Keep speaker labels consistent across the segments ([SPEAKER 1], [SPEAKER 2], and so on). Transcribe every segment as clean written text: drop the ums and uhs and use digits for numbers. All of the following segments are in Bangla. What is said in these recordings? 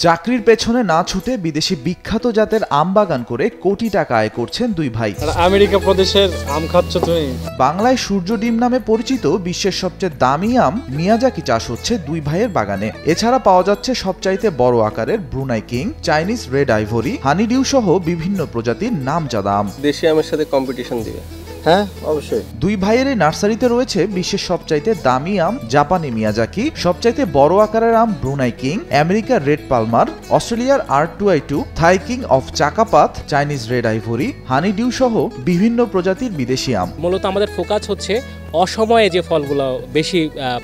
[SPEAKER 1] চাকরির পেছনে না ছুটে বিদেশি বিখ্যাত জাতের আম বাগান করে কোটি টাকা আয় করছেন দুই ভাই।
[SPEAKER 2] আমেরিকা প্রদেশের আম খাচ্ছ তুমি।
[SPEAKER 1] বাংলায় সূর্য ডিম নামে পরিচিত বিশ্বের সবচেয়ে দামি আম মিয়াজাকি চাষ হচ্ছে দুই ভাইয়ের বাগানে। এছাড়া পাওয়া যাচ্ছে সবচাইতে বড় আকারের Brunei king, Chinese red ivory, honeydew সহ বিভিন্ন প্রজাতির নামজাদা আম।
[SPEAKER 3] দেশি আমের সাথে কম্পিটিশন দিবে। হ্যাঁ, অবশ্যই।
[SPEAKER 1] দুই ভাইয়ের এই নার্সারিতে রয়েছে বিশ্বের সবচাইতে দামি আম জাপানি মিয়াজাকি, সবচাইতে বড় আকারের আম ব্রুনাই কিং, আমেরিকার রেড পালমার, অস্ট্রেলিয়ার R2I2, Thai king of Chakkapat, Chinese red ivory, honeydew সহ বিভিন্ন প্রজাতির বিদেশি আম।
[SPEAKER 4] মূলত আমাদের ফোকাস হচ্ছে অসময়ে যে ফলগুলো বেশি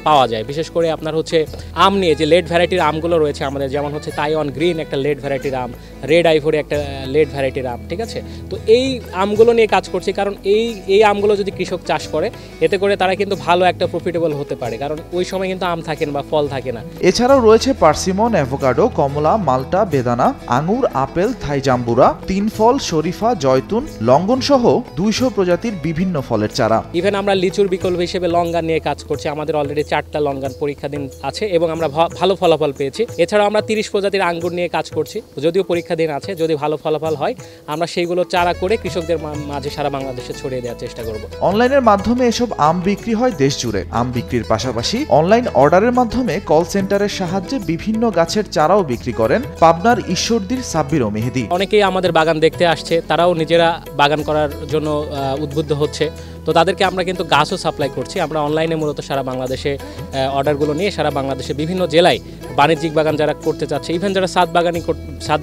[SPEAKER 4] পাওয়া যায়, বিশেষ করে আপনার হচ্ছে আম নিয়ে যে লেট ভ্যারাইটির আমগুলো রয়েছে আমাদের, যেমন হচ্ছে তাইওয়ান গ্রিন একটা লেট ভ্যারাইটির আম, রেড আইভরি একটা লেট ভ্যারাইটির আম, ঠিক আছে। তো এই আমগুলো নিয়ে কাজ করছি, কারণ এই আমগুলো যদি কৃষক চাষ করে এতে করে তারা কিন্তু ভালো একটা প্রফিটেবল হতে পারে, কারণ ওই সময় কিন্তু আম থাকে না বা ফল থাকে না।
[SPEAKER 1] এছাড়াও রয়েছে পার্সিমন, অ্যাভোকাডো, কমলা, মাল্টা, বেদানা, আঙুর, আপেল, থাই জাম্বুরা, তিন ফল, শরীফা, জয়তুন, লঙ্গন সহ 200 প্রজাতির বিভিন্ন ফলের চারা।
[SPEAKER 4] ইভেন আমরা লিচুর বিকল্প হিসেবে লঙ্গান নিয়ে কাজ করছি। আমাদের অলরেডি 4টা লঙ্গান পরীক্ষাধীন আছে এবং আমরা ভালো ফলাফল পেয়েছি। এছাড়াও আমরা 30 প্রজাতির আঙ্গুর নিয়ে কাজ করছি, যদিও পরীক্ষাধীন আছে। যদি ভালো ফলাফল হয় আমরা সেইগুলো চারা করে কৃষকদের মাঝে সারা বাংলাদেশে ছড়িয়ে দেওয়ার চেষ্টা করব।
[SPEAKER 1] অনলাইনের মাধ্যমে এসব আম বিক্রি হয় দেশ জুড়ে। আম বিক্রির পাশাপাশি অনলাইন অর্ডারের মাধ্যমে কল সেন্টারের সাহায্যে বিভিন্ন গাছের চারাও বিক্রি করেন পাবনার ঈশ্বরদীর সাব্বির ও মেহেদি।
[SPEAKER 4] অনেকেই আমাদের বাগান দেখতে আসছে, তারাও নিজেরা বাগান করার জন্য উদ্বুদ্ধ হচ্ছে। তো তাদেরকে আমরা কিন্তু গাছও সাপ্লাই করছি। আমরা অনলাইনে মূলত সারা বাংলাদেশে অর্ডারগুলো নিয়ে সারা বাংলাদেশে বিভিন্ন জেলায় বাণিজ্যিক বাগান যারা করতে চাচ্ছে, ইভেন যারা ছাদ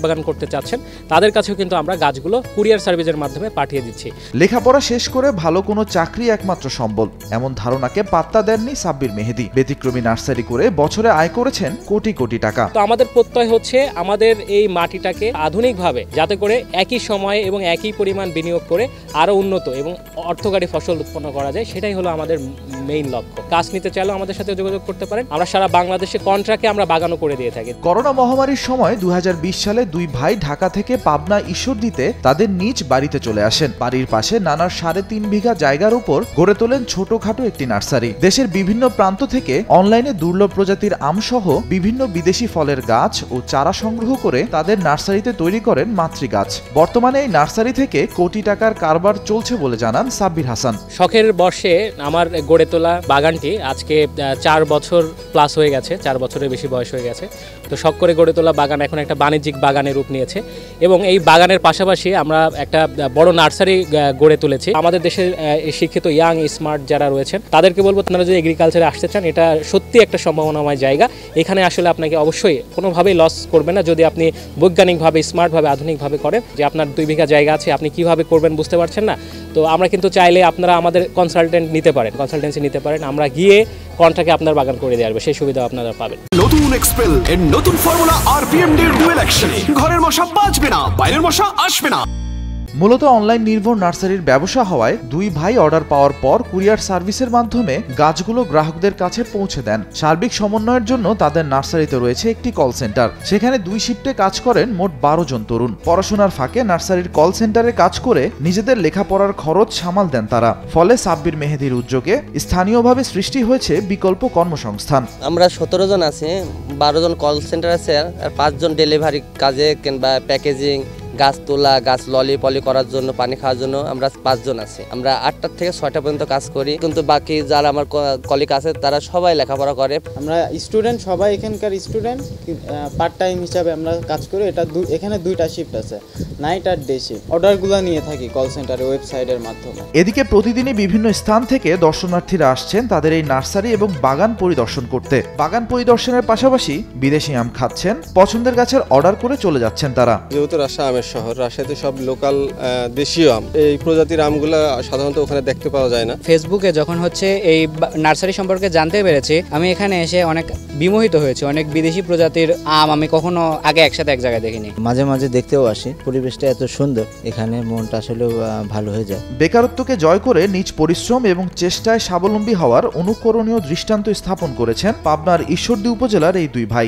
[SPEAKER 4] বাগান করতে চাচ্ছেন, তাদের কাছেও কিন্তু আমরা গাছগুলো কুরিয়ার সার্ভিসের মাধ্যমে পাঠিয়ে দিচ্ছি।
[SPEAKER 1] লেখাপড়া শেষ করে ভালো কোনো চাকরি একমাত্র সম্বল, এমন ধারণাকে পাত্তা দেননি সাব্বির মেহেদি। ব্যতিক্রমী নার্সারি করে বছরে আয় করেছেন কোটি কোটি টাকা।
[SPEAKER 4] তো আমাদের প্রত্যয় হচ্ছে আমাদের এই মাটিটাকে আধুনিকভাবে যাতে করে একই সময়ে এবং একই পরিমাণ বিনিয়োগ করে আরো উন্নত এবং অর্থকারী ফসল উৎপন্ন করা যায়, সেটাই হলো আমাদের মেইন লক্ষ্য। কাজ নিতে চাইলেও আমাদের সাথে যোগাযোগ করতে পারেন। আমরা সারা বাংলাদেশে কন্ট্রাক্টে আমরা বাগানও করে দিয়ে থাকি।
[SPEAKER 1] করোনা মহামারীর সময় 2020 সালে দুই ভাই ঢাকা থেকে পাবনা ঈশ্বরদীতে তাদের নিজ বাড়িতে চলে আসেন। বাড়ির পাশে নানার 3.5 বিঘা জায়গার উপর গড়ে তোলেন ছোটখাটো একটি নার্সারি। দেশের বিভিন্ন প্রান্ত থেকে অনলাইনে দুর্লভ প্রজাতির আম সহ বিভিন্ন বিদেশি ফলের গাছ ও চারা সংগ্রহ করে তাদের নার্সারিতে তৈরি করেন মাতৃগাছ। বর্তমানে এই নার্সারি থেকে কোটি টাকার কারবার চলছে বলে জানান সাব্বির হাসান।
[SPEAKER 4] শখের বর্ষে আমার গড়ে তোলা বাগানটি আজকে 4 বছর প্লাস হয়ে গেছে, 4 বছরের বেশি বয়স হয়ে গেছে। তো শখ করে গড়ে তোলা বাগান এখন একটা বাণিজ্যিক বাগানের রূপ নিয়েছে এবং এই বাগানের পাশাপাশি আমরা একটা বড় নার্সারি গড়ে তুলেছি। আমাদের দেশের শিক্ষিত ইয়াং স্মার্ট যারা রয়েছেন তাদেরকে বলবো, আপনারা যদি এগ্রিকালচারে আসতে চান, এটা সত্যি একটা সম্ভাবনাময় জায়গা। এখানে আসলে আপনাকে অবশ্যই কোনোভাবেই লস করবে না যদি আপনি বৈজ্ঞানিকভাবে, স্মার্টভাবে, আধুনিকভাবে করেন। যে আপনার 2 বিঘা জায়গা আছে, আপনি কিভাবে করবেন বুঝতে পারছেন না, তো আমরা কিন্তু চাইলে আপনারা আমাদের কনসালটেন্সি নিতে পারেন। আমরা গিয়ে কন্ট্রাক্টে আপনার বাগান করে দিয়ে আসবো, সেই সুবিধা আপনারা পাবেন।
[SPEAKER 5] নতুন এক্সপেল এর নতুন ফর্মুলা RPM এর ডুয়েল অ্যাকশন। ঘরের মশা বাঁচবে না, বাইরের মশা আসবে না।
[SPEAKER 1] মূলত অনলাইন নির্ভর নার্সারির ব্যবসা হওয়ায় দুই ভাই অর্ডার পাওয়ার পর কুরিয়ার সার্ভিসের মাধ্যমে গাছগুলো গ্রাহকদের কাছে পৌঁছে দেন। সার্বিক সমন্বয়ের জন্য তাদের নার্সারিতে রয়েছে একটি কল সেন্টার। সেখানে 2 শিফটে কাজ করেন মোট 12 জন তরুণ। পড়াশোনার ফাঁকে নার্সারির কল সেন্টারে কাজ করে নিজেদের লেখাপড়ার খরচ সামাল দেন তারা। ফলে সাব্বির মেহেদির উদ্যোগে স্থানীয়ভাবে সৃষ্টি হয়েছে বিকল্প কর্মসংস্থান।
[SPEAKER 3] আমরা 17 জন আছি, 12 জন কল সেন্টার আছে আর 5 জন ডেলিভারি কাজে কিংবা প্যাকেজিং, গাছ তোলা, গাছ ললি পলি করার জন্য, পানি খাওয়ার জন্য আমরা 5 জন আছি। আমরা 8টা থেকে 6টা পর্যন্ত কাজ করি, কিন্তু বাকি যারা আমার কলিগ আছে তারা সবাই লেখাপড়া করে।
[SPEAKER 6] আমরা স্টুডেন্ট, সবাই এখানকার স্টুডেন্ট, পার্ট টাইম হিসাবে আমরা কাজ করি। এখানে 2টা শিফট আছে, নাইট আর ডে শিফট। অর্ডারগুলো নিয়ে থাকি কল সেন্টারে ওয়েবসাইটের মাধ্যমে।
[SPEAKER 1] এদিকে প্রতিদিনই বিভিন্ন স্থান থেকে দর্শনার্থীরা আসছেন তাদের এই নার্সারি এবং বাগান পরিদর্শন করতে। বাগান পরিদর্শনের পাশাপাশি বিদেশি আম খাচ্ছেন, পছন্দের গাছের অর্ডার করে চলে যাচ্ছেন তারা।
[SPEAKER 7] যেহেতু রাজশাহী আমের শহর, রাজশাহীতে সব লোকাল দেশীয় আম, এই প্রজাতির আমগুলো সাধারণত ওখানে দেখতে পাওয়া যায় না।
[SPEAKER 8] ফেসবুকে যখন হচ্ছে এই নার্সারি সম্পর্কে জানতে পেরেছি, আমি এখানে এসে অনেক বিমোহিত হয়েছি। অনেক বিদেশি প্রজাতির আম আমি কখনো আগে একসাথে এক জায়গায় দেখিনি।
[SPEAKER 9] মাঝে মাঝে দেখতেও আসি, পরিবেশটা এত সুন্দর, এখানে মনটা আসলে ভালো হয়ে যায়।
[SPEAKER 1] বেকারত্বকে জয় করে নিজ পরিশ্রম এবং চেষ্টায় স্বাবলম্বী হওয়ার অনুকরণীয় দৃষ্টান্ত স্থাপন করেছেন পাবনার ঈশ্বরদী উপজেলার এই দুই ভাই।